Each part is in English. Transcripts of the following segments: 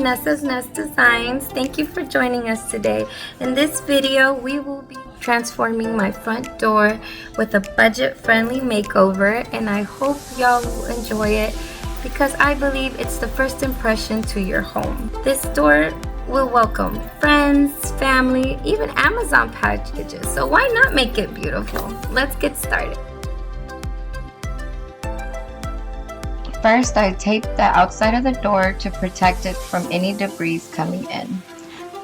from Nessa's Nest Designs. Thank you for joining us today. In this video, we will be transforming my front door with a budget-friendly makeover, and I hope y'all will enjoy it because I believe it's the first impression to your home. This door will welcome friends, family, even Amazon packages, so why not make it beautiful? Let's get started. First, I taped the outside of the door to protect it from any debris coming in.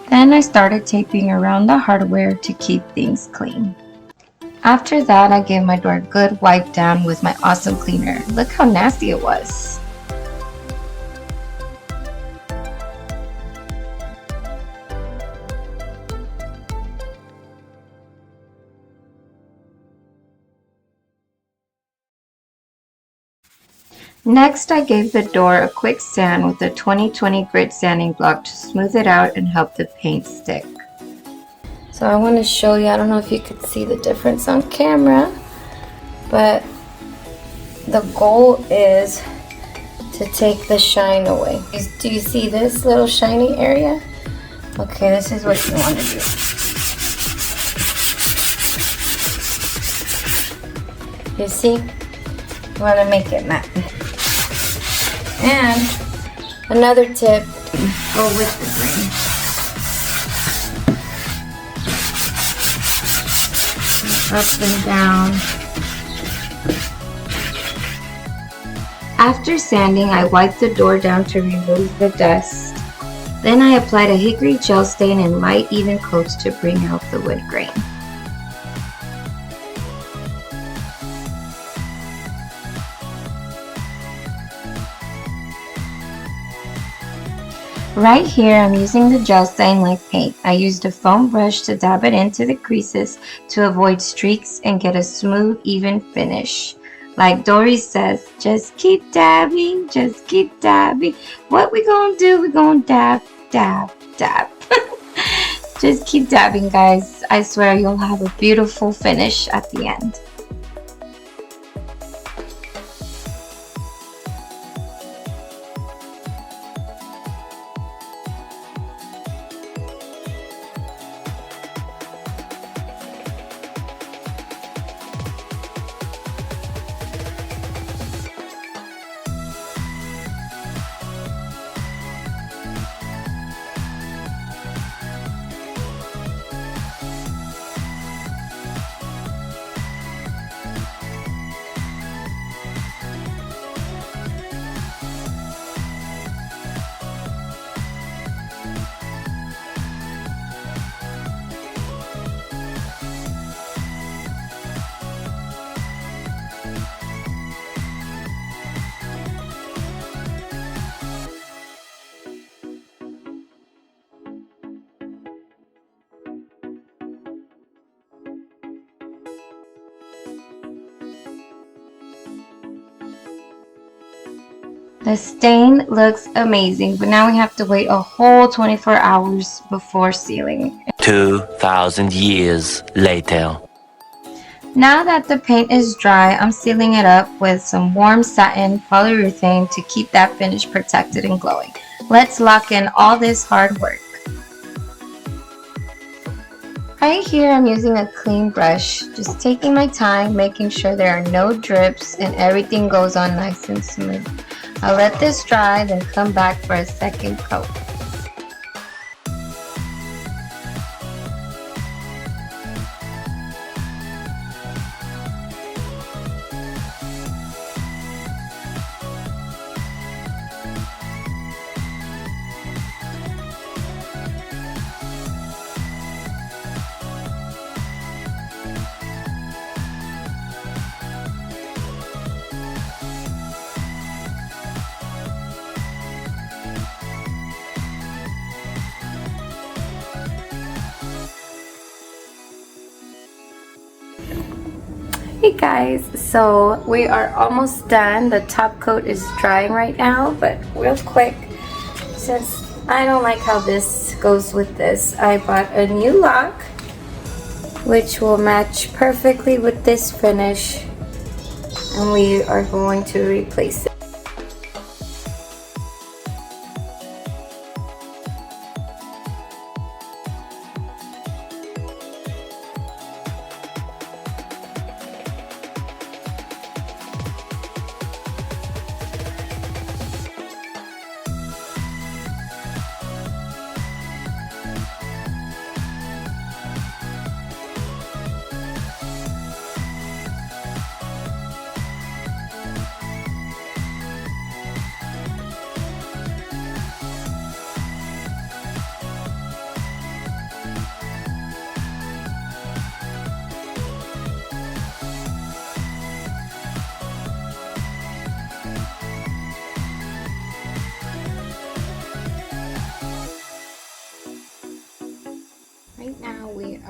Then I started taping around the hardware to keep things clean. After that, I gave my door a good wipe down with my awesome cleaner. Look how nasty it was. Next, I gave the door a quick sand with a 2020 grit sanding block to smooth it out and help the paint stick. So I want to show you, I don't know if you could see the difference on camera, but the goal is to take the shine away. Do you see this little shiny area? Okay, this is what you want to do. You see? You want to make it matte. And another tip, go with the green. Up and down. After sanding, I wiped the door down to remove the dust. Then I applied a hickory gel stain in light even coats to bring out the wood grain. Right here, I'm using the gel stain like paint. I used a foam brush to dab it into the creases to avoid streaks and get a smooth, even finish. Like Dory says, just keep dabbing, just keep dabbing. What we gonna do? We're gonna dab, dab, dab. Just keep dabbing, guys. I swear you'll have a beautiful finish at the end. The stain looks amazing, but now we have to wait a whole 24 hours before sealing. 2,000 years later. Now that the paint is dry, I'm sealing it up with some warm satin polyurethane to keep that finish protected and glowing. Let's lock in all this hard work. Right here, I'm using a clean brush, just taking my time, making sure there are no drips and everything goes on nice and smooth. I'll let this dry, then come back for a second coat. Hey guys, so we are almost done. The top coat is drying right now, but real quick, since I don't like how this goes with this, I bought a new lock which will match perfectly with this finish, and we are going to replace it.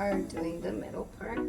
are doing the middle part.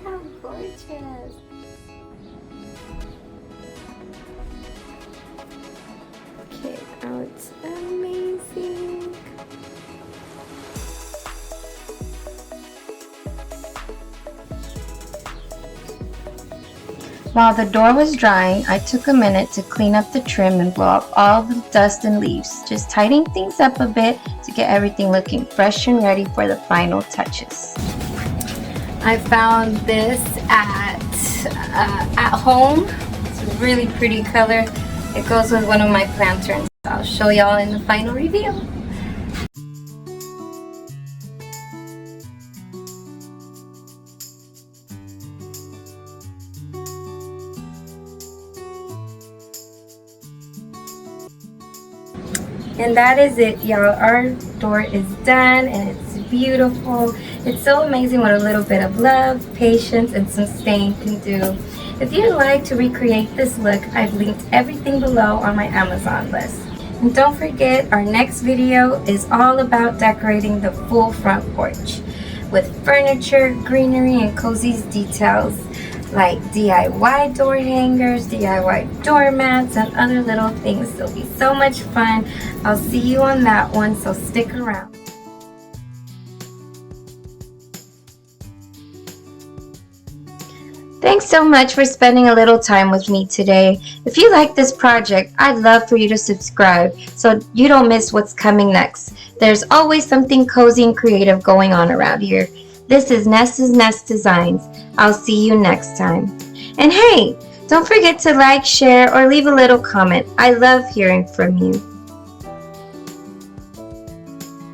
How gorgeous! Okay, now it's amazing. While the door was drying, I took a minute to clean up the trim and blow up all the dust and leaves, just tidying things up a bit to get everything looking fresh and ready for the final touches. I found this at home. It's a really pretty color. It goes with one of my lanterns. I'll show y'all in the final reveal. And that is it, y'all. Our door is done and it's beautiful. It's so amazing what a little bit of love, patience, and some stain can do. If you'd like to recreate this look, I've linked everything below on my Amazon list. And don't forget, our next video is all about decorating the full front porch with furniture, greenery, and cozy details like DIY door hangers, DIY doormats, and other little things. It'll be so much fun. I'll see you on that one, so stick around. Thanks so much for spending a little time with me today. If you like this project, I'd love for you to subscribe so you don't miss what's coming next. There's always something cozy and creative going on around here. This is Nessa's Nest Designs. I'll see you next time. And hey, don't forget to like, share, or leave a little comment. I love hearing from you.